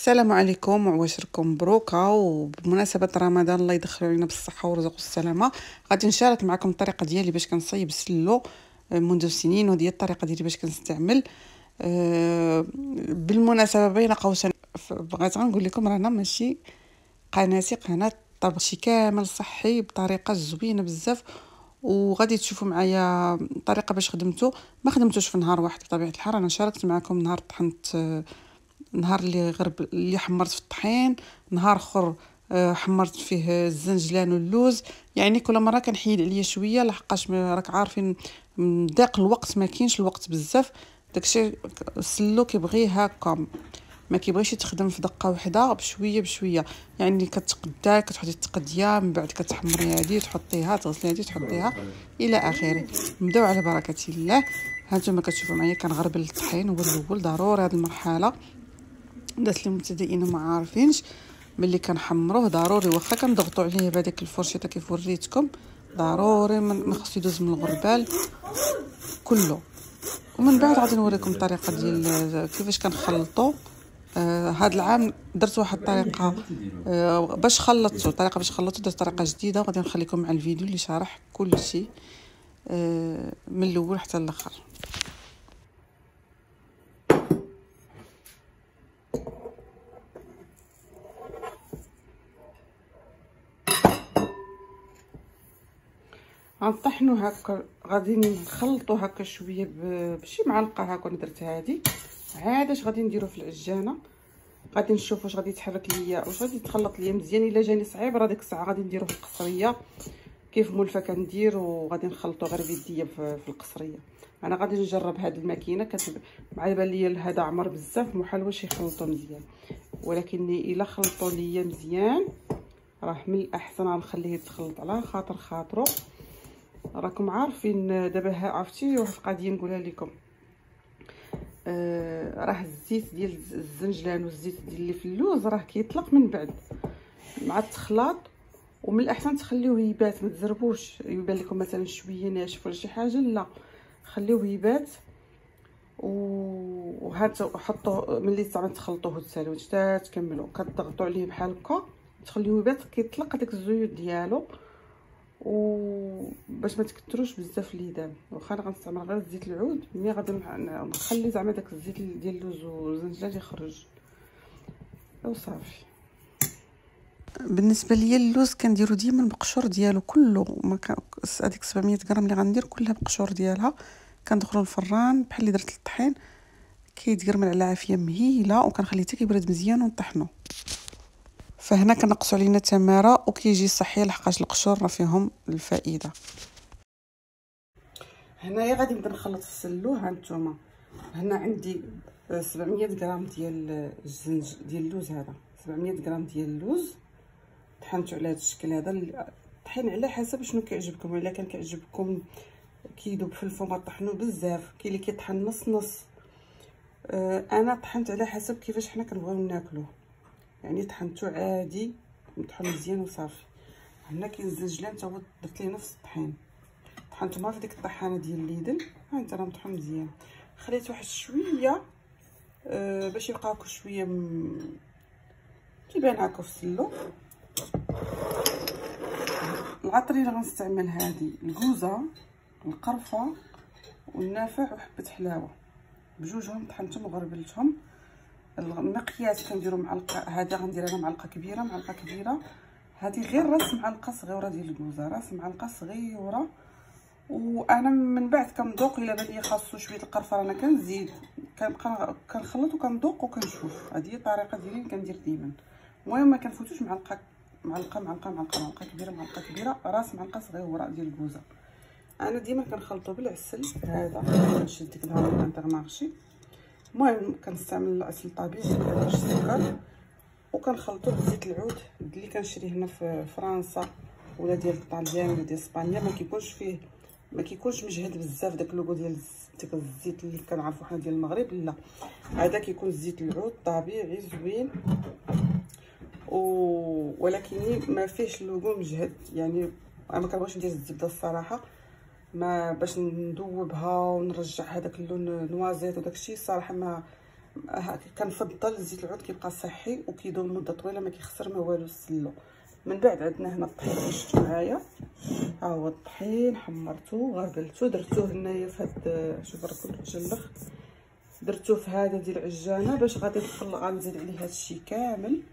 السلام عليكم وعواشركم مبروكه. وبمناسبه رمضان الله يدخل علينا بالصحه والرزق والسلامه، غادي نشارك معكم الطريقه ديالي باش كنصايب السلو منذ سنين، ودي الطريقه ديالي باش كنستعمل. بالمناسبه بين قوسين بغيت غنقول لكم رانا ماشي قناه طبخ، شي كامل صحي بطريقه زوينه بزاف، وغادي تشوفوا معايا الطريقه باش خدمته. ما خدمتوش في نهار واحد بطبيعه الحال، انا شاركت معكم نهار طحنت، نهار اللي حمرت في الطحين، نهار اخر حمرت فيه الزنجلان واللوز. يعني كل مره كنحيد عليا شويه لحقاش راك عارفين ضيق الوقت، ما كاينش الوقت بزاف. داكشي السلو كيبغي هكا، ما كيبغيش يتخدم في دقه واحده، بشويه بشويه. يعني كتقدا كتحطي التقديه، من بعد كتحمري هذه تحطيها، تغسلي هذه تحطيها الى اخره. نبداو على بركه الله. هانتوما كتشوفوا معايا كنغربل الطحين هو الاول، ضروري هذه المرحله. الناس اللي مبتدئين وما عارفينش ملي كنحمروه ضروري، واخا كنضغطوا عليه بهذيك الفرشيطه كيف وريتكم، ضروري ما خصو يدوز من الغربال كله. ومن بعد غادي نوريكم الطريقه ديال كيفاش كنخلطوا. هذا العام درت واحد الطريقه باش خلطته، درت طريقه جديده، وغادي نخليكم مع الفيديو اللي شارح كل شيء من الاول حتى الاخر. غنطحنوا هكا، غادي نخلطوا هكا شويه بشي معلقه هكا. درت هادي عاد اش غادي نديرو في العجانه، غادي نشوف واش غادي يتحرك ليا، واش غادي يتخلط ليا مزيان. الا جاني صعيب راه ديك الساعه غادي نديرو في القصريه كيف مولفه كندير، وغادي نخلطو غير بيديا في القصريه. انا غادي نجرب هاد الماكينه، مع بان ليا هذا عمر بزاف محال واش يخلطو مزيان، ولكن الا خلطوا ليا مزيان راه من الاحسن غنخليه يتخلط على خاطرو. راكم عارفين دابا عرفتي واحد القضيه نقولها لكم، راه الزيت ديال الزنجلان والزيت ديال اللي في اللوز راه كيطلق من بعد مع التخلاط، ومن الاحسن تخليوه يبات، ما تزربوش. يبان لكم مثلا شويه ناشف ولا شي حاجه، لا خليوه يبات. وهات حطوه ملي زعما تخلطوه وتسالوه حتى تكملوا، كتضغطوا عليه بحال هكا تخليوه يبات، كيطلق هذاك الزيوت ديالو، وباش ما تكثروش بزاف اليدان. واخا انا غنستعمل غير زيت العود، ملي غادي نخلي زعما داك الزيت ديال اللوز والزنجلان يخرج وصافي. بالنسبه ليا اللوز كنديرو ديما البقشور ديالو كله، ما هذيك 700 غرام اللي غندير كلها بقشور ديالها. كندخلوا الفران بحال اللي درت الطحين، كيتقرمل على عافيه مهيله، وكنخليه حتى كيبرد مزيان ونطحنوا. فهنا كنقصوا علينا تماره وكيجي صحي لحقاش القشور راه فيهم الفائده. هنايا غادي نبدا نخلط السلو. ها نتوما هنا عندي 700 غرام ديال ديال اللوز. هذا 700 غرام ديال اللوز طحنته على هذا الشكل هذا. الطحين على حسب شنو كيعجبكم، الا كان كيعجبكم كيذوب في الفم طحنوه بزاف، كاين اللي كيطحن نص نص. انا طحنت على حسب كيفاش حنا كنبغيو ناكلوه، يعني طحنته عادي مطحون مزيان وصافي. هنا كاين الزنجلان تا هو درت ليه نفس الطحين، طحنته مع ديك الطحانه ديال ليدل. ها انت راه مطحون مزيان. خليت واحد شويه باش يبقى هكا شويه كيبان هكا في السلو. العطريه اللي غنستعمل هذه الكوزه، القرفه والنافع وحبه حلاوه، بجوجهم طحنتهم وغربلتهم. المقياس كنديروا معلقه، هذا غندير انا معلقه كبيره. هذه غير راس معلقه صغيره ديال الكوزه، راس معلقه صغيره. وانا من بعد كنذوق، الا بان لي خاصو شويه القرفه انا كنزيد، كنبقى كنخلط وكنذوق وكنشوف. هذه هي الطريقه ديالي كندير ديما. المهم ما كنفوتوش معلقه كبيره، راس معلقه صغيره ديال الكوزه. انا ديما كنخلطو بالعسل. هذا كنشد ديك الهرمون انترمارشي، المهم كنستعمل العسل الطبيعي مكنديرش السكر، وكنخلطو بزيت العود اللي كنشريه هنا في فرنسا ولا ديال الطاليان ولا ديال اسبانيا. ما كيكونش مجهد بزاف داك اللوغو ديال ديك الزيت اللي كنعرفو حنا ديال المغرب، لا هذا كيكون زيت العود طبيعي زوين، ولكن ما فيهش اللوغو مجهد. يعني انا ما كنبغيش ندير الزبده الصراحه، ما باش ندوبها ونرجع هذاك اللون نوازيت وداك الشيء الصراحه كنفضل زيت العود كيبقى صحي وكيدوم مده طويله، ما كيخسر ما والو السلو. من بعد عندنا هنا الطحين شفتوا معايا، ها هو الطحين حمرته غربلته درتوه هنايا في هاد، شوف راه كله تجلخ، درتوه في هذا ديال العجانه باش غادي غنزيد عليه هادشي كامل.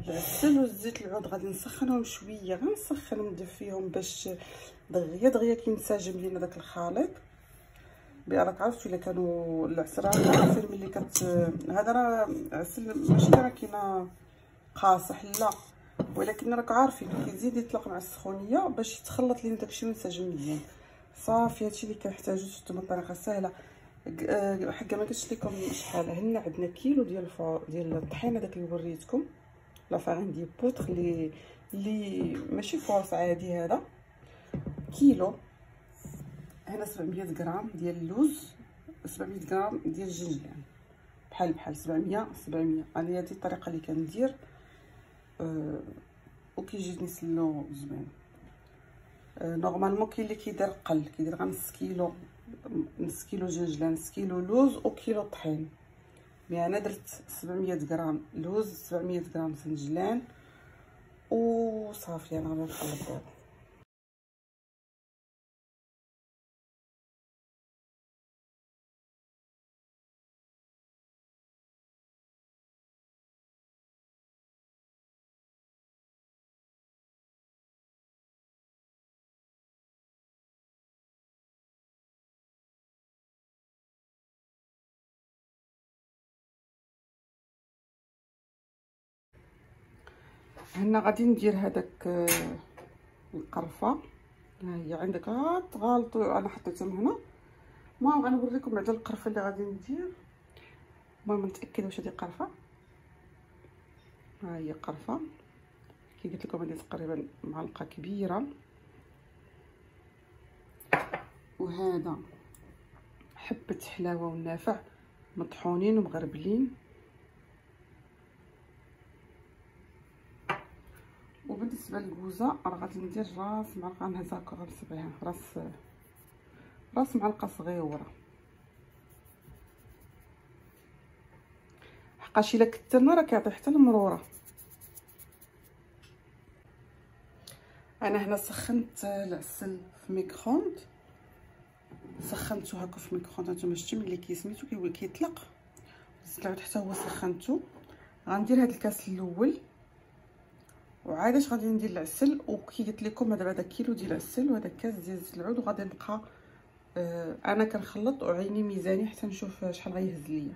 العسل والزيت العود غادي نسخنهم شويه، غنسخنهم ندفيهم باش دغيا دغيا كينسجم لينا داك الخليط. راك عرفتوا الا كانوا العسل راه عارفين ملي هذا راه عسل ماشي راه كاينه قاصح لا، ولكن راك عارفين كيزيد يطلق مع السخونيه باش يتخلط لينا داكشي وينسجم مزيان. صافي هادشي اللي كنحتاجو، شفتوا بطريقه سهله. حقا ما قلتش لكم شحال هنا عندنا كيلو ديال الطحين هذاك اللي وريتكم، لا فارين دي بوتر اللي ماشي فورس عادي، هذا كيلو. هنا 700 غرام ديال اللوز، 700 غرام ديال الجنجلان، بحال 700 انا هذه الطريقه اللي كندير وكيجيني سلو زوين. نورمالمون كاين اللي كيدير قل، كيدير غير نص كيلو جنجلان، نص كيلو لوز وكيلو طحين. مي انا درت 700 غرام لوز، 700 غرام جنجلان وصافي. انا غادي نخلط دابا. هنا غادي ندير هذاك القرفه، ها هي عندك غتغالطوا، انا حطيتهم هنا. المهم غنوريكم بعدا القرفه اللي غادي ندير. المهم نتاكد واش هذه قرفه، ها هي قرفه كي قلت لكم هذه تقريبا معلقه كبيره. وهذا حبه حلاوه والنافع مطحونين ومغربلين. وبالنسبه للكوزه راه غادي ندير راس معلقه، نهزها هكا غنصبيها راس معلقه صغيره، حقاش الا كثرنا راه كيعطي حتى المروره. انا هنا سخنت العسل في ميكرووند، سخنته هكا في ميكرووند. هانتوما شفتوا ملي كيسميتو كيطلق، زدت العود حتى هو سخنته. غندير هذا الكاس الاول، وعاد اش غادي ندير العسل. وكي قلت لكم هذا كيلو ديال العسل وهذا كاس ديال زيت العود، وغادي نبقى انا كنخلط وعيني ميزاني حتى نشوف شحال غيهز ليا.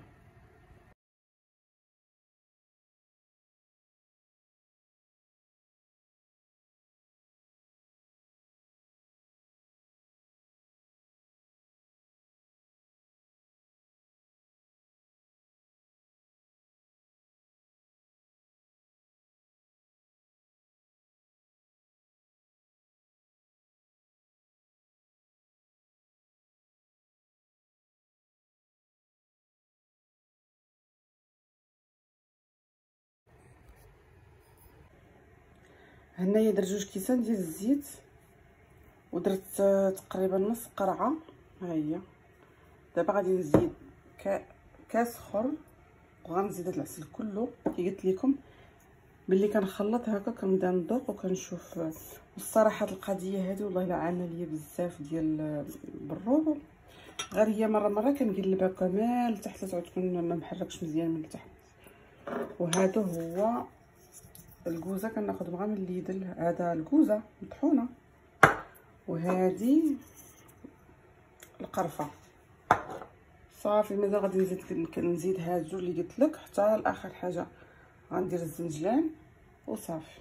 هنايا درت 2 كيسان ديال الزيت، ودرت تقريبا نص قرعه. ها هي دابا غادي نزيد كاس اخر، وغنزيد هاد العسل كله. كي قلت لكم ملي كنخلط هكا كنبدا نذوق وكنشوف. والصراحه القضيه هذه والله الا عانه ليا بزاف ديال بالروبو، غير هي مره كنقلبها كامل لتحت تعود تكون ما محركش مزيان من التحت. وهذا هو الكوزه كناخذ غير من الليدل، هذا الكوزه مطحونه، وهذه القرفه. صافي مازال غادي نزيد هاد الجوج اللي قلت لك حتى لاخر حاجه. غندير الزنجلان وصافي.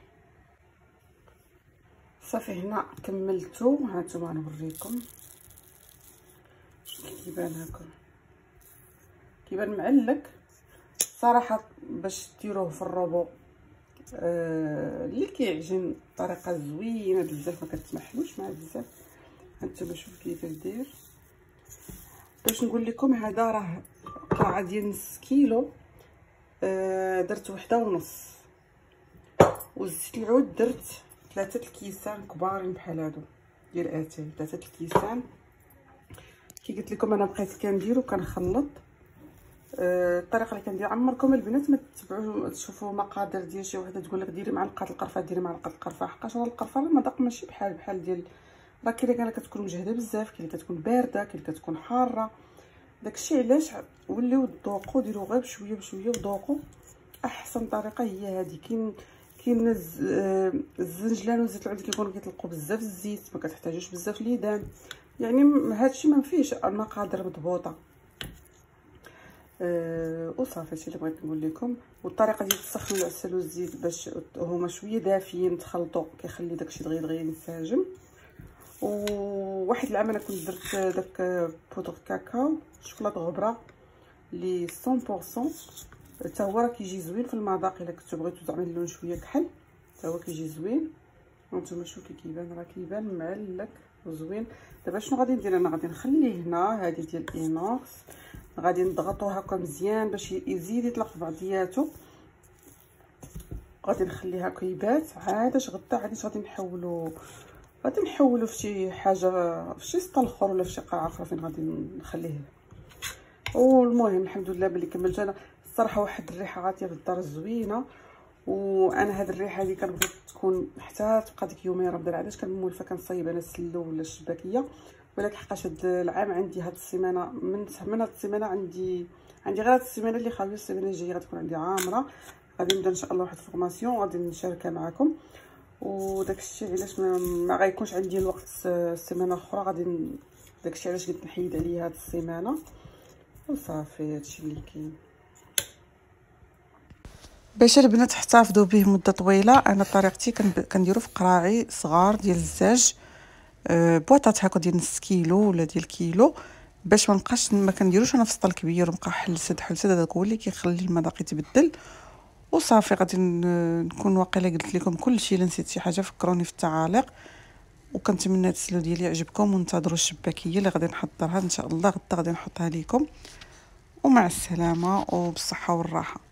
صافي هنا كملتو. هانتوما نوريكم كيبان هكا، كيبان معلك صراحه. باش ديروه في الروبو اللي كيعجن بطريقه زوينه بزاف، ما كتمحلوش مع بزاف. هانتوما شوف كيفاش داير. باش نقول لكم هذا راه قرعه ديال نص كيلو، درت 1.5. وزيت العود درت 3 الكيسان كبارين بحال هادو ديال اتاي، 3 الكيسان. كي قلت لكم انا بقيت كندير وكنخلط الطريقه اللي كندير. عمركم البنات ما تتبعوا تشوفوا مقادير ديال شي وحده تقول لك ديري معلقه القرفه، ديري معلقه القرفه، حقاش راه القرفه المذاق ماشي بحال ديال، راه كاينه كاع كتكون مجهده بزاف، كاين اللي كتكون بارده، كاين اللي كتكون حاره. داكشي علاش وليو تذوقوا، ديروا غير بشويه بشويه وذوقوا. احسن طريقه هي هذه. كاين الزنجلان وزيت العود كيكونوا كيطلقوا بزاف الزيت، ما كتحتاجوش بزاف ليدان، يعني هادشي ما فيهش المقادير مضبوطه. وصافي هادشي اللي بغيت نقول لكم. والطريقه ديال تسخنوا العسل والزيت باش هما شويه دافيين تخلطوا، كيخلي داكشي دغيا ينسجم. وواحد العام انا كنت درت داك بودر كاكاو شوكولاط غبره لي 100%، حتى هو راه كيجي زوين في المذاق. الا كنتو بغيتو زعما اللون شويه كحل حتى هو كيجي زوين. وانتم شوفوا كي كيبان، راه كيبان معلك وزوين. دابا شنو غادي ندير انا؟ غادي نخليه هنا، هذه ديال الاينوكس، غادي نضغطوها هكا مزيان باش يزيد يطلق في بعضياتو. غادي نخليها كيبات عاد اش غدا غادي نحولو في شي حاجه، في شي سطل اخر ولا في شي قاعه اخرى فين غادي نخليه. والمهم الحمد لله بلي كملت انا. الصراحه واحد الريحه عاطيه في الدار زوينه، وانا هاد الريحه هذه كنبغي تكون حتى تبقى ديك يومين رمضان. علاش كنمولفه كنصايب انا السلو ولا الشباكيه، ولكن حقاش هاد العام عندي هاد السيمانه من هاد السيمانه عندي غير هاد السيمانه اللي خاويه. السيمانه الجايه غتكون عندي عامره، غادي نبدا ان شاء الله واحد الفورماسيون غادي نشاركها معكم. وداك الشيء علاش ما غيكونش عندي الوقت السيمانه الاخرى، غادي داك الشيء علاش قلت نحيد عليا هاد السيمانه. وصافي هادشي اللي كاين. باش البنات تحتفظوا به مده طويله، انا طريقتي كنديرو في قراعي صغار ديال الزاج، بواطات هكا ديال نص كيلو ولا ديال كيلو، باش ما نبقاش ما كنديروش انا في سطل كبير ونبقى حلسد هذاك هو اللي كيخلي المذاق يتبدل. وصافي غادي نكون واقيلا قلت لكم كلشي. الا نسيت شي حاجه فكروني في التعاليق. وكنتمنى هاد السلو ديالي يعجبكم، وانتظروا الشباكيه اللي غادي نحضرها ان شاء الله غدا، غادي نحطها لكم. ومع السلامه وبالصحه والراحه.